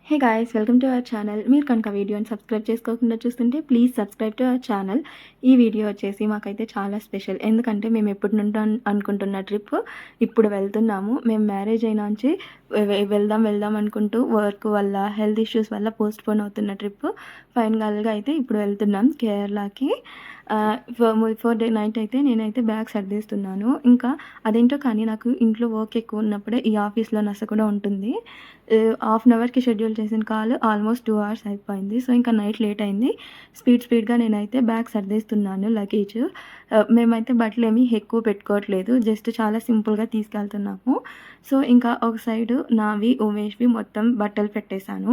Hey guys, welcome to our channel. మీరు కనుక వీడియోని సబ్స్క్రైబ్ చేసుకోకుండా చూస్తుంటే please subscribe to our channel. ఈ వీడియో వచ్చేసి మాకైతే చాలా స్పెషల్. ఎందుకంటే మేము ఎప్పటి నుండో అనుకుంటున్న ట్రిప్ ఇప్పుడు వెళ్తున్నాము. మేము మ్యారేజ్ అయినా నుంచి వెళ్దాం వెళ్దాం అనుకుంటూ వర్క్ వల్ల, హెల్త్ ఇష్యూస్ వల్ల పోస్ట్పోన్ అవుతున్న ట్రిప్ ఫైనల్గా అయితే ఇప్పుడు వెళ్తున్నాం కేరళకి. ఫోర్ డే నైట్ అయితే నేనైతే బ్యాగ్ సర్దేస్తున్నాను. ఇంకా అదేంటో కానీ నాకు ఇంట్లో వర్క్ ఎక్కువ ఉన్నప్పుడే ఈ ఆఫీస్లో నస కూడా ఉంటుంది. హాఫ్ అన్ అవర్కి షెడ్యూల్ చేసిన కాల్ ఆల్మోస్ట్ 2 hours అయిపోయింది. సో ఇంకా నైట్ లేట్ అయింది. స్పీడ్గా నేనైతే బ్యాగ్ సర్దేస్తున్నాను లగేజ్. మేమైతే బట్టలు ఏమీ ఎక్కువ పెట్టుకోవట్లేదు, జస్ట్ చాలా సింపుల్గా తీసుకెళ్తున్నాము. సో ఇంకా ఒక సైడు నావి, ఉమేష్వి మొత్తం బట్టలు పెట్టేశాను.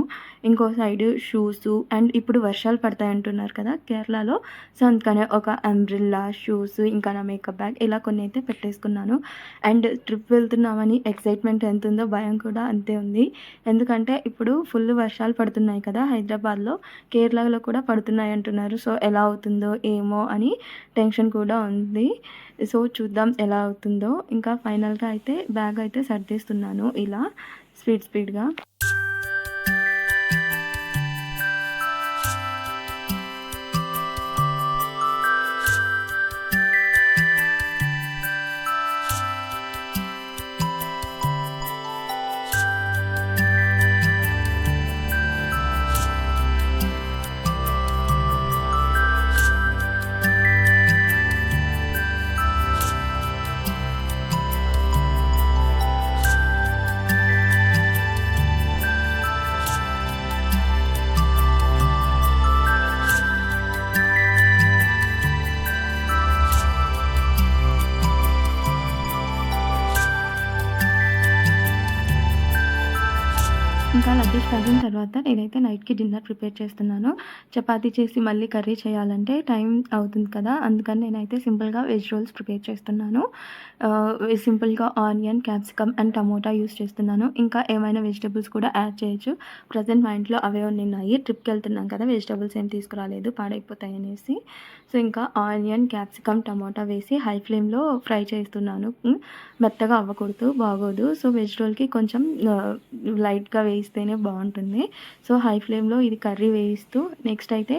ఇంకో సైడు షూస్. అండ్ ఇప్పుడు వర్షాలు పడతాయి అంటున్నారు కదా కేరళలో. సో అందుకనే ఒక అంబ్రిల్లా, షూస్, ఇంకా నా మేకప్ బ్యాగ్ ఇలా కొన్ని అయితే పెట్టేసుకున్నాను. అండ్ ట్రిప్ వెళ్తున్నామని ఎక్సైట్మెంట్ ఎంత ఉందో భయం కూడా అంతే ఉంది. ఎందుకంటే ఇప్పుడు ఫుల్ వర్షాలు పడుతున్నాయి కదా హైదరాబాద్లో, కేరళలో కూడా పడుతున్నాయి అంటున్నారు. సో ఎలా అవుతుందో ఏమో అని టెన్షన్ కూడా ఉంది. సో చూద్దాం ఎలా అవుతుందో. ఇంకా ఫైనల్గా అయితే బ్యాగ్ అయితే సర్దేస్తున్నాను ఇలా స్పీడ్గా. ఇంకా లగేజ్ ప్యాకింగ్ తర్వాత నేనైతే నైట్కి డిన్నర్ ప్రిపేర్ చేస్తున్నాను. చపాతీ చేసి మళ్ళీ కర్రీ చేయాలంటే టైం అవుతుంది కదా, అందుకని నేనైతే సింపుల్గా వెజ్ రోల్స్ ప్రిపేర్ చేస్తున్నాను. సింపుల్గా onion, capsicum and tomato use చేస్తున్నాను. ఇంకా ఏమైనా వెజిటబుల్స్ కూడా యాడ్ చేయొచ్చు. ప్రజెంట్ మా ఇంట్లో అవే ఉన్నాయి. ట్రిప్కి వెళ్తున్నాం కదా, వెజిటబుల్స్ ఏం తీసుకురాలేదు, పాడైపోతాయి అనేసి. సో ఇంకా ఆనియన్, క్యాప్సికమ్, టమోటా వేసి హై ఫ్లేమ్లో ఫ్రై చేస్తున్నాను. మెత్తగా అవ్వకూడదు, బాగోదు. సో వెజ్ రోల్కి కొంచెం లైట్గా వేయిస్తేనే బాగుంటుంది. సో హై ఫ్లేమ్లో ఇది కర్రీ వేయిస్తూ నెక్స్ట్ అయితే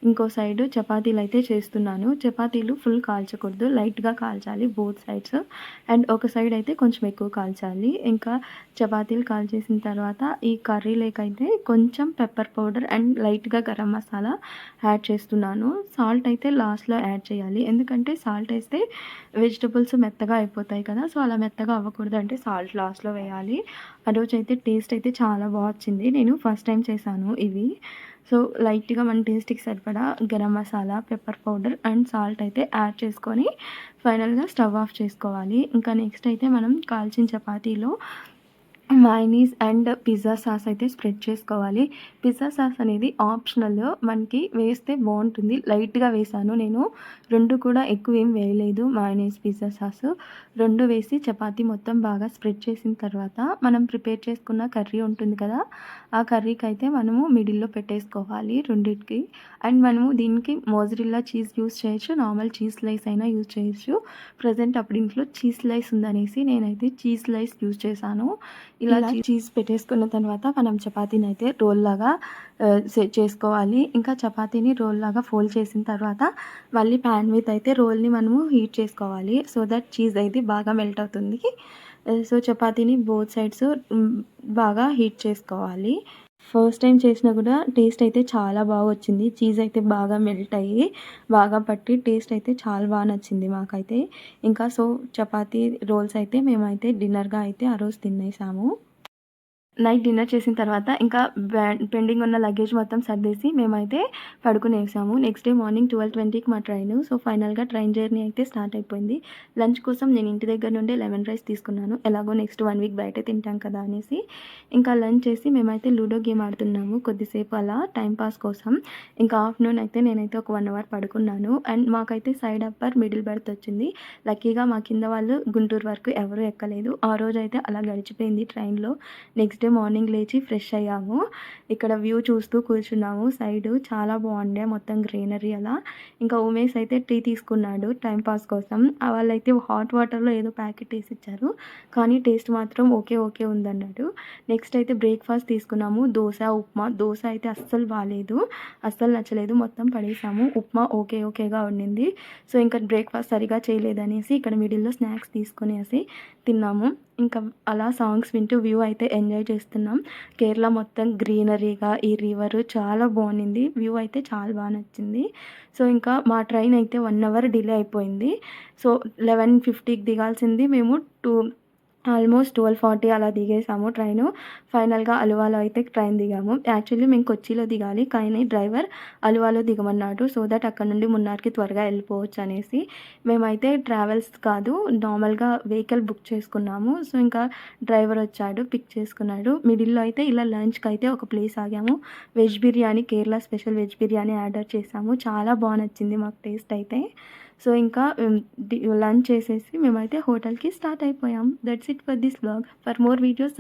ఇంకో సైడు చపాతీలు అయితే చేస్తున్నాను. చపాతీలు ఫుల్ కాల్చకూడదు, లైట్గా కాల్చాలి బోత్ సైడ్స్. అండ్ ఒక సైడ్ అయితే కొంచెం ఎక్కువ కాల్చాలి. ఇంకా చపాతీలు కాల్చేసిన తర్వాత ఈ కర్రీలోకైతే కొంచెం పెప్పర్ పౌడర్ అండ్ లైట్గా గరం మసాలా యాడ్ చేస్తున్నాను. సాల్ట్ అయితే లాస్ట్లో యాడ్ చేయాలి, ఎందుకంటే సాల్ట్ వేస్తే వెజిటబుల్స్ మెత్తగా అయిపోతాయి కదా. సో అలా మెత్తగా అవ్వకూడదు అంటే సాల్ట్ లాస్ట్లో వేయాలి. ఆ రోజు అయితే టేస్ట్ అయితే చాలా బాగా వచ్చింది. నేను ఫస్ట్ టైం చేశాను ఇవి. సో లైట్గా మన టేస్ట్కి సరిపడా garam masala, pepper powder and salt అయితే యాడ్ చేసుకొని ఫైనల్గా స్టవ్ ఆఫ్ చేసుకోవాలి. ఇంకా నెక్స్ట్ అయితే మనం కాల్చిన చపాతీలో మయోనీస్ అండ్ పిజ్జా సాస్ అయితే స్ప్రెడ్ చేసుకోవాలి. పిజ్జా సాస్ అనేది ఆప్షనల్, మనకి వేస్తే బాగుంటుంది. లైట్గా వేసాను నేను, రెండు కూడా ఎక్కువ ఏం వేయలేదు. మయోనీస్, పిజ్జా సాస్ రెండు వేసి చపాతీ మొత్తం బాగా స్ప్రెడ్ చేసిన తర్వాత మనం ప్రిపేర్ చేసుకున్న కర్రీ ఉంటుంది కదా, ఆ కర్రీకి అయితే మనము మిడిల్లో పెట్టేసుకోవాలి రెండింటికి. అండ్ మనము దీనికి మోజరెల్లా చీజ్ యూస్ చేయొచ్చు, నార్మల్ చీజ్ స్లైస్ అయినా యూజ్ చేయొచ్చు. ప్రజెంట్ అప్పుడు ఇంట్లో చీజ్ స్లైస్ ఉందనేసి నేనైతే చీజ్ స్లైస్ యూజ్ చేశాను. ఇలా చీజ్ పెట్టేసుకున్న తర్వాత మనం చపాతీని అయితే రోల్ లాగా సెట్ చేసుకోవాలి. ఇంకా చపాతీని రోల్ లాగా ఫోల్డ్ చేసిన తర్వాత మళ్ళీ ప్యాన్ మీద అయితే రోల్ని మనము హీట్ చేసుకోవాలి, సో దట్ చీజ్ అయితే బాగా మెల్ట్ అవుతుంది. సో చపాతీని బోత్ సైడ్స్ బాగా హీట్ చేసుకోవాలి. ఫస్ట్ టైం చేసినా కూడా టేస్ట్ అయితే చాలా బాగా వచ్చింది. చీజ్ అయితే బాగా మెల్ట్ అయ్యి బాగా పట్టి టేస్ట్ అయితే చాలా బాగా నచ్చింది మాకైతే. ఇంకా సో చపాతీ రోల్స్ అయితే మేమైతే డిన్నర్గా అయితే ఆ రోజు తినేసాము. నైట్ డిన్నర్ చేసిన తర్వాత ఇంకా పెండింగ్ ఉన్న లగేజ్ మొత్తం సర్దేసి మేమైతే పడుకునేసాము. నెక్స్ట్ డే మార్నింగ్ 12:20కి మా ట్రైన్. సో ఫైనల్గా ట్రైన్ జర్నీ అయితే స్టార్ట్ అయిపోయింది. లంచ్ కోసం నేను ఇంటి దగ్గర నుండి లెమన్ రైస్ తీసుకున్నాను, ఎలాగో నెక్స్ట్ 1 week బయట తింటాం కదా అనేసి. ఇంకా లంచ్ చేసి మేమైతే లూడో గేమ్ ఆడుతున్నాము కొద్దిసేపు అలా టైంపాస్ కోసం. ఇంకా ఆఫ్టర్నూన్ అయితే నేనైతే ఒక 1 hour పడుకున్నాను. అండ్ మాకైతే సైడ్ అప్పర్ మిడిల్ బెర్త్ వచ్చింది. లక్కీగా మా కింద వాళ్ళు గుంటూరు వరకు ఎవరూ ఎక్కలేదు. ఆ రోజు అయితే అలా గడిచిపోయింది ట్రైన్లో. నెక్స్ట్ నెక్స్ట్ డే మార్నింగ్ లేచి ఫ్రెష్ అయ్యాము. ఇక్కడ వ్యూ చూస్తూ కూర్చున్నాము సైడు. చాలా బాగుండే మొత్తం గ్రీనరీ అలా. ఇంకా ఉమేష్ అయితే టీ తీసుకున్నాడు టైం పాస్ కోసం. వాళ్ళైతే హాట్ వాటర్‌లో ఏదో ప్యాకెట్ ఏసిచ్చారు. కానీ టేస్ట్ మాత్రం ఓకే, ఓకే ఉందన్నాడు. నెక్స్ట్ అయితే బ్రేక్‌ఫాస్ట్ తీసుకున్నాము. దోస, ఉప్మా. దోస అయితే అస్సలు బాలేదు. అస్సలు నచ్చలేదు. మొత్తం పడేసాము. ఉప్మా ఓకే, ఓకేగా ఉండింది. సో, ఇంకా బ్రేక్‌ఫాస్ట్ సరిగ్గా చేయలేదనేసి ఇక్కడ మిడిల్‌లో స్నాక్స్ తీసుకొనేసి తిన్నాము. ఇంకా అలా సాంగ్స్ వింటూ వ్యూ అయితే ఎంజాయ్ చేస్తున్నాం. కేరళ మొత్తం గ్రీనరీగా ఈ రివర్ చాలా బావుండింది. వ్యూ అయితే చాలా బా నచ్చింది. సో, ఇంకా మా ట్రైన్ అయితే 1 అవర్ డిలే అయిపోయింది. సో, 11:50కి దిగాల్సింది మేము ఆల్మోస్ట్ 12:40 అలా దిగేసాము ట్రైను. ఫైనల్‌గా అలువాలో అయితే ట్రైన్ దిగాము. యాక్చువల్లీ మేము కొచ్చిలో దిగాలి. కానీ డ్రైవర్ అలువాలో దిగమన్నాడు. సో దట్ అక్కడ నుండి మున్నార్‌కి త్వరగా వెళ్ళిపోవచ్చనేసి. మేమైతే ట్రావెల్స్ కాదు నార్మల్‌గా వెహికల్ బుక్ చేసుకున్నాము. సో, ఇంకా డ్రైవర్ వచ్చాడు. పిక్ చేసుకున్నాడు. మిడిల్‌లో అయితే ఇలా లంచ్‌కైతే ఒక ప్లేస్ ఆగాము. Veg biryani, Kerala special veg biryani order చేసాము. చాలా బా నచ్చింది మాకు టేస్ట్ అయితే. సో, ఇంకా లంచ్ చేసేసి మేమైతే హోటల్‌కి స్టార్ట్ అయిపోయాం. That's it for this vlog. For more videos